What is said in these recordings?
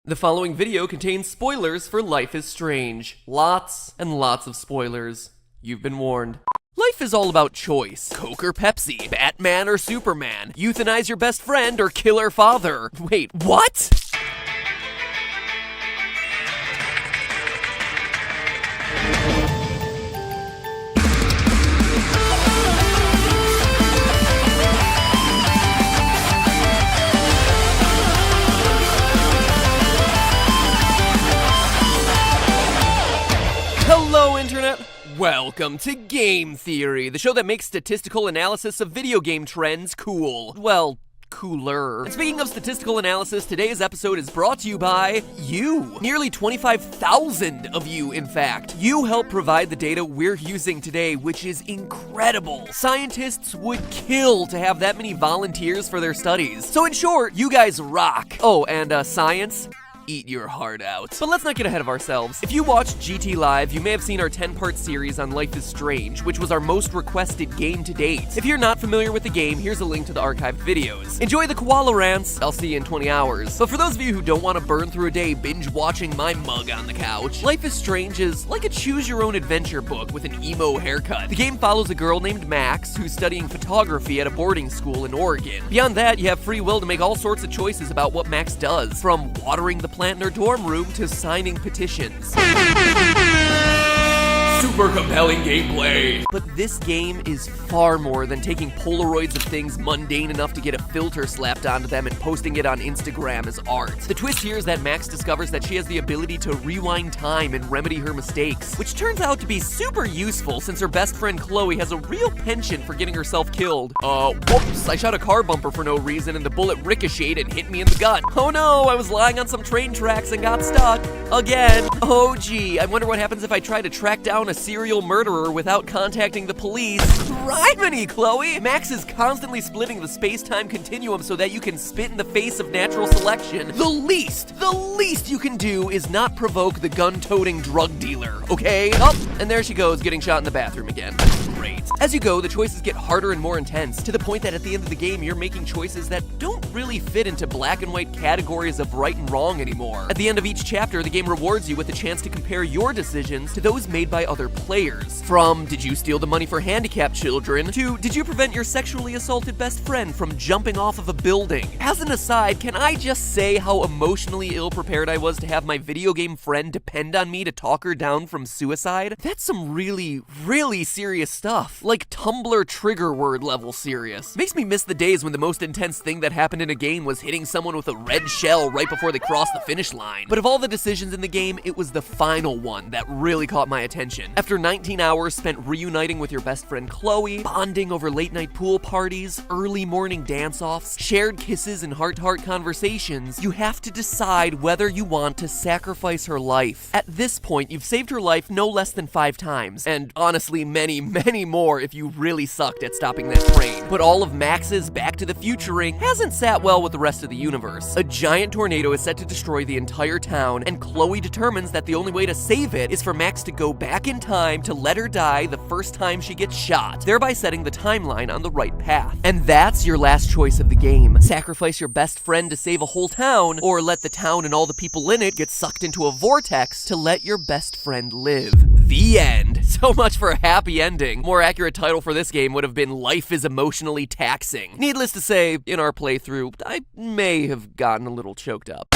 The following video contains spoilers for Life is Strange. Lots and lots of spoilers. You've been warned. Life is all about choice. Coke or Pepsi? Batman or Superman? Euthanize your best friend or kill her father? Wait, what? Hello, Internet! Welcome to Game Theory, the show that makes statistical analysis of video game trends cool. Well, cooler. And speaking of statistical analysis, today's episode is brought to you by you. Nearly 25,000 of you, in fact. You help provide the data we're using today, which is incredible. Scientists would kill to have that many volunteers for their studies. So in short, you guys rock. Oh, and science? Eat your heart out. But let's not get ahead of ourselves. If you watched GT Live, you may have seen our 10-part series on Life is Strange, which was our most requested game to date. If you're not familiar with the game, here's a link to the archived videos. Enjoy the koala rants. I'll see you in 20 hours. But for those of you who don't want to burn through a day binge-watching my mug on the couch, Life is Strange is like a choose-your-own-adventure book with an emo haircut. The game follows a girl named Max who's studying photography at a boarding school in Oregon. Beyond that, you have free will to make all sorts of choices about what Max does, from watering the plant in her dorm room to signing petitions. Super compelling gameplay! But this game is far more than taking Polaroids of things mundane enough to get a filter slapped onto them and posting it on Instagram as art. The twist here is that Max discovers that she has the ability to rewind time and remedy her mistakes, which turns out to be super useful since her best friend Chloe has a real penchant for getting herself killed. Whoops, I shot a car bumper for no reason and the bullet ricocheted and hit me in the gut. Oh no, I was lying on some train tracks and got stuck. Again. Oh gee, I wonder what happens if I try to track down a serial murderer without contacting the police. Criminy, Chloe! Max is constantly splitting the space-time continuum so that you can spit in the face of natural selection. The least you can do is not provoke the gun-toting drug dealer, okay? Oh, and there she goes, getting shot in the bathroom again. Great. As you go, the choices get harder and more intense, to the point that at the end of the game, you're making choices that don't really fit into black and white categories of right and wrong anymore. At the end of each chapter, the game rewards you with a chance to compare your decisions to those made by other players. From, did you steal the money for handicapped children, to, did you prevent your sexually assaulted best friend from jumping off of a building? As an aside, can I just say how emotionally ill-prepared I was to have my video game friend depend on me to talk her down from suicide? That's some really, really serious stuff. Like Tumblr trigger word level serious. Makes me miss the days when the most intense thing that happened in a game was hitting someone with a red shell right before they crossed the finish line. But of all the decisions in the game, it was the final one that really caught my attention. After 19 hours spent reuniting with your best friend Chloe, bonding over late-night pool parties, early morning dance-offs, shared kisses and heart-to-heart conversations, you have to decide whether you want to sacrifice her life. At this point, you've saved her life no less than 5 times, and honestly many, many more if you really sucked at stopping that train. But all of Max's Back to the Futuring hasn't sat well with the rest of the universe. A giant tornado is set to destroy the entire town, and Chloe determines that the only way to save it is for Max to go back in time to let her die the first time she gets shot, thereby setting the timeline on the right path. And that's your last choice of the game. Sacrifice your best friend to save a whole town, or let the town and all the people in it get sucked into a vortex to let your best friend live. The end. So much for a happy ending. More accurate title for this game would have been Life is Emotionally Taxing. Needless to say, in our playthrough, I may have gotten a little choked up.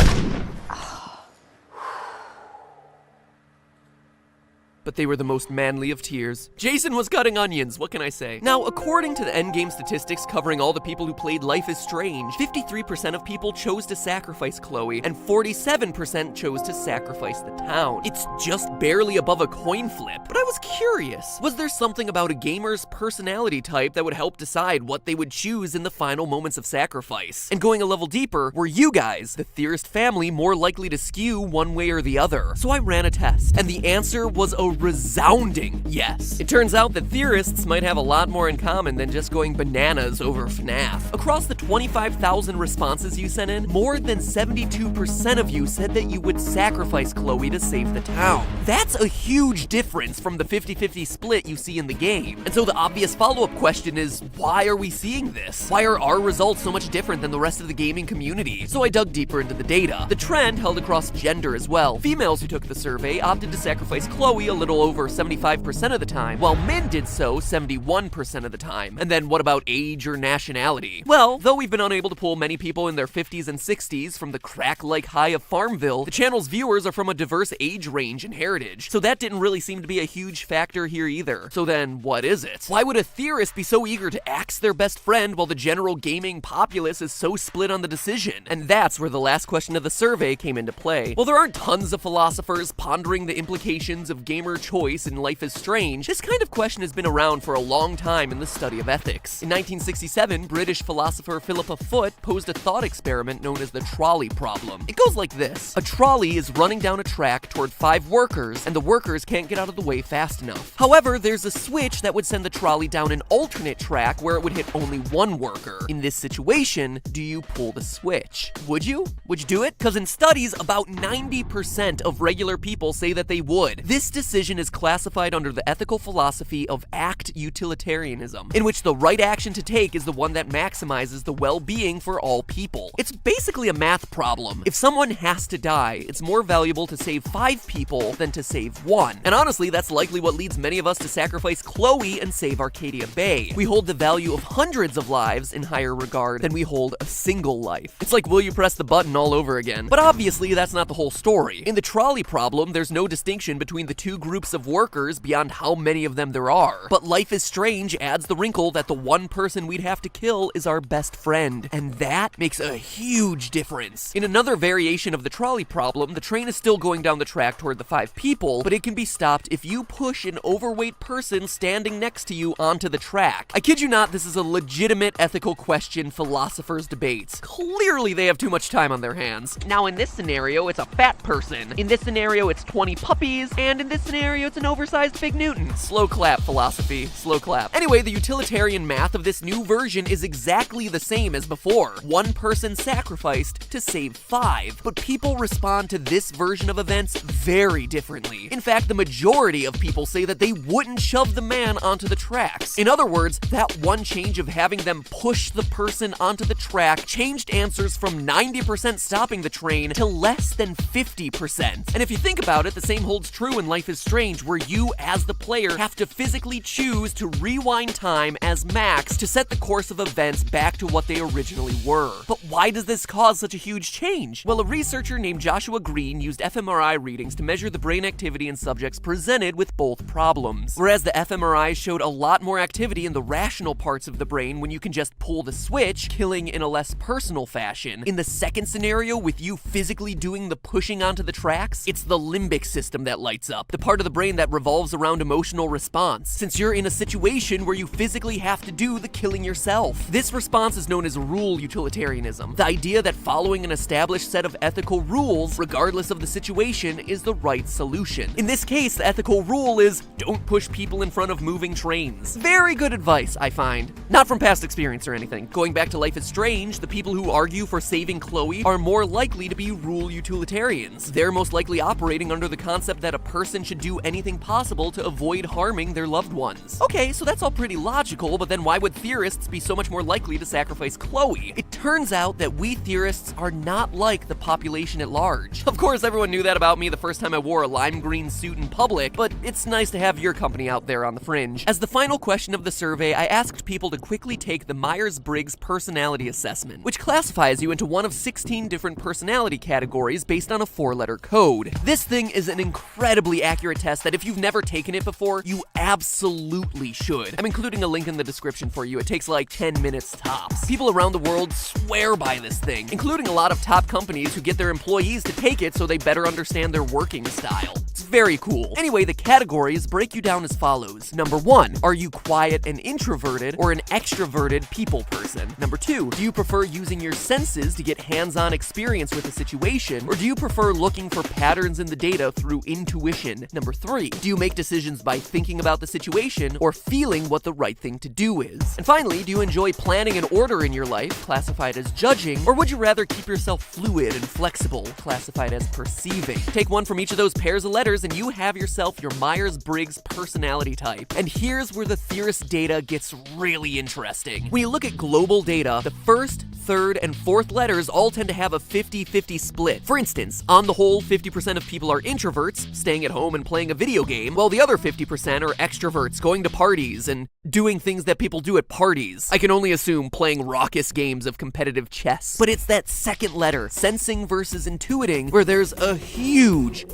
But they were the most manly of tears. Jason was cutting onions, what can I say? Now, according to the endgame statistics covering all the people who played Life is Strange, 53% of people chose to sacrifice Chloe, and 47% chose to sacrifice the town. It's just barely above a coin flip. But I was curious, was there something about a gamer's personality type that would help decide what they would choose in the final moments of sacrifice? And going a level deeper, were you guys, the theorist family, more likely to skew one way or the other? So I ran a test, and the answer was a resounding yes. It turns out that theorists might have a lot more in common than just going bananas over FNAF. Across the 25,000 responses you sent in, more than 72% of you said that you would sacrifice Chloe to save the town. That's a huge difference from the 50-50 split you see in the game. And so the obvious follow-up question is, why are we seeing this? Why are our results so much different than the rest of the gaming community? So I dug deeper into the data. The trend held across gender as well. Females who took the survey opted to sacrifice Chloe a little over 75% of the time, while men did so 71% of the time. And then what about age or nationality? Well, though we've been unable to pull many people in their 50s and 60s from the crack-like high of Farmville, the channel's viewers are from a diverse age range and heritage, so that didn't really seem to be a huge factor here either. So then, what is it? Why would a theorist be so eager to axe their best friend while the general gaming populace is so split on the decision? And that's where the last question of the survey came into play. Well, there aren't tons of philosophers pondering the implications of gamer choice in Life is Strange. This kind of question has been around for a long time in the study of ethics. In 1967, British philosopher Philippa Foot posed a thought experiment known as the trolley problem. It goes like this. A trolley is running down a track toward 5 workers, and the workers can't get out of the way fast enough. However, there's a switch that would send the trolley down an alternate track where it would hit only 1 worker. In this situation, do you pull the switch? Would you? Would you do it? Because in studies, about 90% of regular people say that they would. This decision is classified under the ethical philosophy of act utilitarianism, in which the right action to take is the one that maximizes the well-being for all people. It's basically a math problem. If someone has to die, it's more valuable to save 5 people than to save 1. And honestly, that's likely what leads many of us to sacrifice Chloe and save Arcadia Bay. We hold the value of hundreds of lives in higher regard than we hold a single life. It's like, will you press the button all over again? But obviously, that's not the whole story. In the trolley problem, there's no distinction between the 2 groups of workers beyond how many of them there are. But Life is Strange adds the wrinkle that the one person we'd have to kill is our best friend. And that makes a huge difference. In another variation of the trolley problem, the train is still going down the track toward the 5 people, but it can be stopped if you push an overweight person standing next to you onto the track. I kid you not, this is a legitimate ethical question philosophers debate. Clearly they have too much time on their hands. Now in this scenario, it's a fat person. In this scenario, it's 20 puppies. And in this scenario, it's an oversized Big Newton. Slow clap, philosophy. Slow clap. Anyway, the utilitarian math of this new version is exactly the same as before. 1 person sacrificed to save 5. But people respond to this version of events very differently. In fact, the majority of people say that they wouldn't shove the man onto the tracks. In other words, that one change of having them push the person onto the track changed answers from 90% stopping the train to less than 50%. And if you think about it, the same holds true in Life is Strange, where you, as the player, have to physically choose to rewind time as Max to set the course of events back to what they originally were. But why does this cause such a huge change? Well, a researcher named Joshua Green used fMRI readings to measure the brain activity in subjects presented with both problems. Whereas the fMRI showed a lot more activity in the rational parts of the brain when you can just pull the switch, killing in a less personal fashion. In the second scenario, with you physically doing the pushing onto the tracks, it's the limbic system that lights up, the part of the brain that revolves around emotional response, since you're in a situation where you physically have to do the killing yourself. This response is known as rule utilitarianism, the idea that following an established set of ethical rules, regardless of the situation, is the right solution. In this case, the ethical rule is don't push people in front of moving trains. Very good advice, I find. Not from past experience or anything. Going back to Life is Strange, the people who argue for saving Chloe are more likely to be rule utilitarians. They're most likely operating under the concept that a person should do anything possible to avoid harming their loved ones. Okay, so that's all pretty logical, but then why would theorists be so much more likely to sacrifice Chloe? It turns out that we theorists are not like the population at large. Of course, everyone knew that about me the first time I wore a lime green suit in public, but it's nice to have your company out there on the fringe. As the final question of the survey, I asked people to quickly take the Myers-Briggs personality assessment, which classifies you into one of 16 different personality categories based on a 4-letter code. This thing is an incredibly accurate test that if you've never taken it before, you absolutely should. I'm including a link in the description for you. It takes like 10 minutes tops. People around the world swear by this thing, including a lot of top companies who get their employees to take it so they better understand their working style. It's Very cool. Anyway, the categories break you down as follows. Number 1, are you quiet and introverted or an extroverted people person? Number 2, do you prefer using your senses to get hands-on experience with a situation, or do you prefer looking for patterns in the data through intuition? Number 3, do you make decisions by thinking about the situation or feeling what the right thing to do is? And finally, do you enjoy planning and order in your life, classified as judging, or would you rather keep yourself fluid and flexible, classified as perceiving? Take one from each of those pairs of letters and you have yourself your Myers-Briggs personality type. And here's where the theorist data gets really interesting. When you look at global data, the first, third, and fourth letters all tend to have a 50-50 split. For instance, on the whole, 50% of people are introverts, staying at home and playing a video game, while the other 50% are extroverts, going to parties and doing things that people do at parties. I can only assume playing raucous games of competitive chess. But it's that second letter, sensing versus intuiting, where there's a huge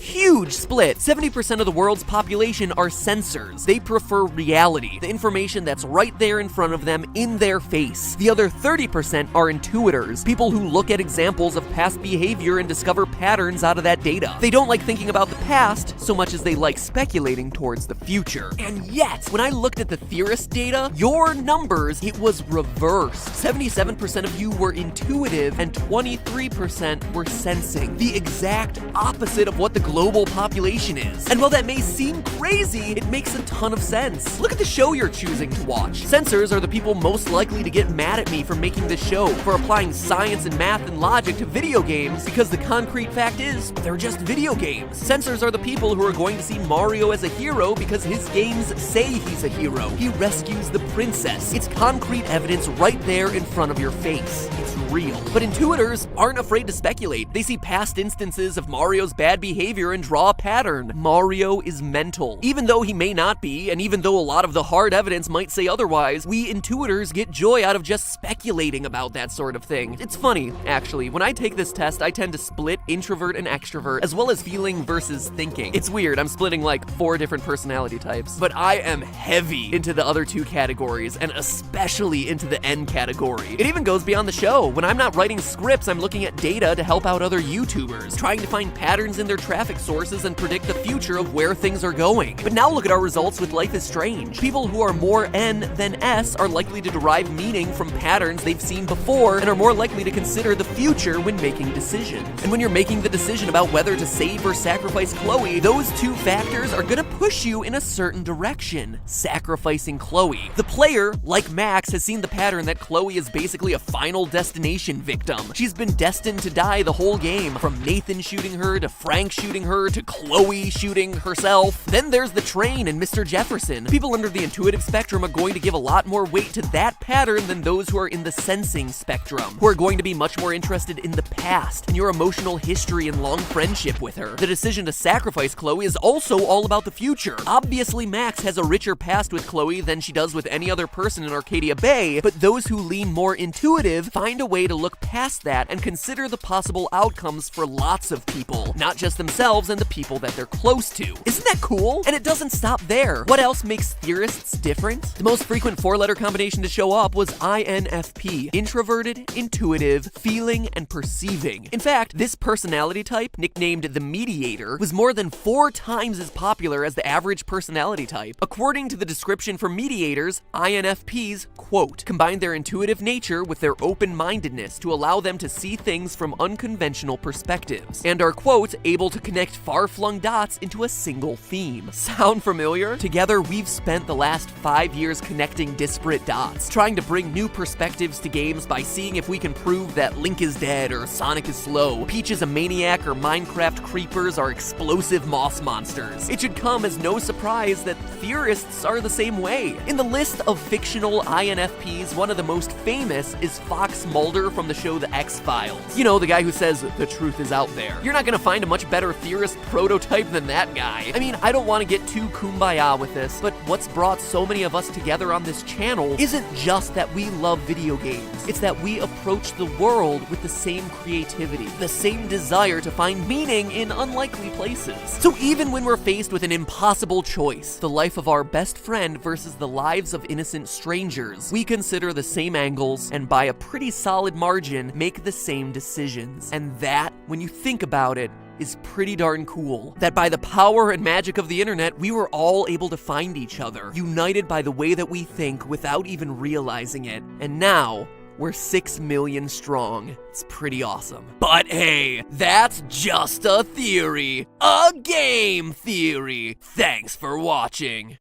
split. 70% of the world's population are sensors. They prefer reality, the information that's right there in front of them, in their face. The other 30% are intuitors, people who look at examples of past behavior and discover patterns out of that data. They don't like thinking about the past so much as they like speculating towards the future. And yet, when I looked at the theorist data, your numbers, it was reversed. 77% of you were intuitive and 23% were sensing. The exact opposite of what the global population is. And while that may seem crazy, it makes a ton of sense. Look at the show you're choosing to watch. Sensors are the people most likely to get mad at me for making this show, for applying science and math and logic to video games, because the concrete fact is, they're just video games. Sensors are the people who are going to see Mario as a hero because his games say he's a hero. He rescues the princess. It's concrete evidence right there in front of your face. It's real. But intuitors aren't afraid to speculate. They see past instances of Mario's bad behavior and draw a pattern. Mario is mental. Even though he may not be, and even though a lot of the hard evidence might say otherwise, we intuitors get joy out of just speculating about that sort of thing. It's funny, actually. When I take this test, I tend to split introvert and extrovert, as well as feeling versus thinking. It's weird, I'm splitting like 4 different personality types. But I am heavy into the other 2 categories, and especially into the N category. It even goes beyond the show. When I'm not writing scripts, I'm looking at data to help out other YouTubers, trying to find patterns in their traffic sources and predict the future of where things are going. But now look at our results with Life is Strange. People who are more N than S are likely to derive meaning from patterns they've seen before and are more likely to consider the future when making decisions. And when you're making the decision about whether to save or sacrifice Chloe, those 2 factors are gonna push you in a certain direction. Sacrificing Chloe. The player, like Max, has seen the pattern that Chloe is basically a final destination victim. She's been destined to die the whole game, from Nathan shooting her, to Frank shooting her, to Chloe shooting herself. Then there's the train and Mr. Jefferson. People under the intuitive spectrum are going to give a lot more weight to that pattern than those who are in the sensing spectrum, who are going to be much more interested in the past and your emotional history and long friendship with her. The decision to sacrifice Chloe is also all about the future. Obviously, Max has a richer past with Chloe than she does with any other person in Arcadia Bay, but those who lean more intuitive find a way to look past that and consider the possible outcomes for lots of people, not just themselves and the people that they're close to. Isn't that cool? And it doesn't stop there. What else makes theorists different? The most frequent 4-letter combination to show up was INFP, introverted, intuitive, feeling, and perceiving. In fact, this personality type, nicknamed the mediator, was more than 4 times as popular as the average personality type. According to the description for mediators, INFPs, quote, combine their intuitive nature with their open-mindedness to allow them to see things from unconventional perspectives, and are, quote, able to connect far-flung dots into a single theme. Sound familiar? Together, we've spent the last 5 years connecting disparate dots, trying to bring new perspectives to games by seeing if we can prove that Link is dead or Sonic is slow, Peach is a maniac, or Minecraft creepers are explosive moss monsters. It should come as no surprise that theorists are the same way. In the list of fictional INFPs, one of the most famous is Fox Mulder from the show The X-Files. You know, the guy who says, the truth is out there. You're not gonna find a much better theorist prototype than that guy. I mean, I don't want to get too kumbaya with this, but what's brought so many of us together on this channel isn't just that we love video games. It's that we approach the world with the same creativity, the same desire to find meaning in unlikely places. So even when we're faced with an impossible choice, the life of our best friend versus the lives of innocent strangers, we consider the same angles and by a pretty pretty solid margin make the same decisions. And that, when you think about it, is pretty darn cool. That by the power and magic of the internet, we were all able to find each other, united by the way that we think without even realizing it. And now, we're 6 million strong. It's pretty awesome. But hey, that's just a theory. A game theory. Thanks for watching.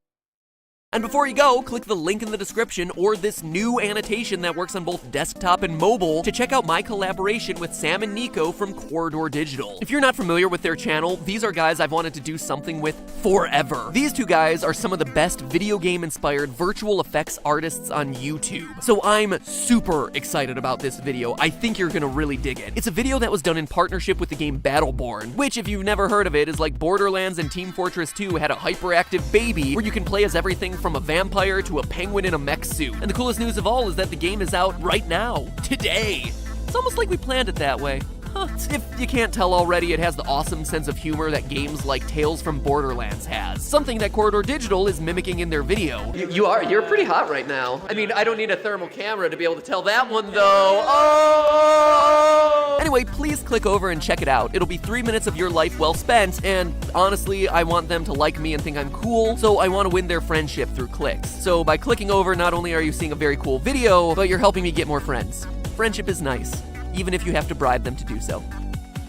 And before you go, click the link in the description or this new annotation that works on both desktop and mobile to check out my collaboration with Sam and Nico from Corridor Digital. If you're not familiar with their channel, these are guys I've wanted to do something with forever. These two guys are some of the best video game-inspired virtual effects artists on YouTube. So I'm super excited about this video. I think you're gonna really dig it. It's a video that was done in partnership with the game Battleborn, which, if you've never heard of it, is like Borderlands and Team Fortress 2 had a hyperactive baby where you can play as everything from a vampire to a penguin in a mech suit. And the coolest news of all is that the game is out right now, today. It's almost like we planned it that way. Huh. If you can't tell already, it has the awesome sense of humor that games like Tales from Borderlands has. Something that Corridor Digital is mimicking in their video. You're pretty hot right now. I mean, I don't need a thermal camera to be able to tell that one though. Oh! Anyway, please click over and check it out. It'll be 3 minutes of your life well spent, and honestly, I want them to like me and think I'm cool, so I want to win their friendship through clicks. So by clicking over, not only are you seeing a very cool video, but you're helping me get more friends. Friendship is nice, even if you have to bribe them to do so.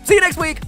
See you next week!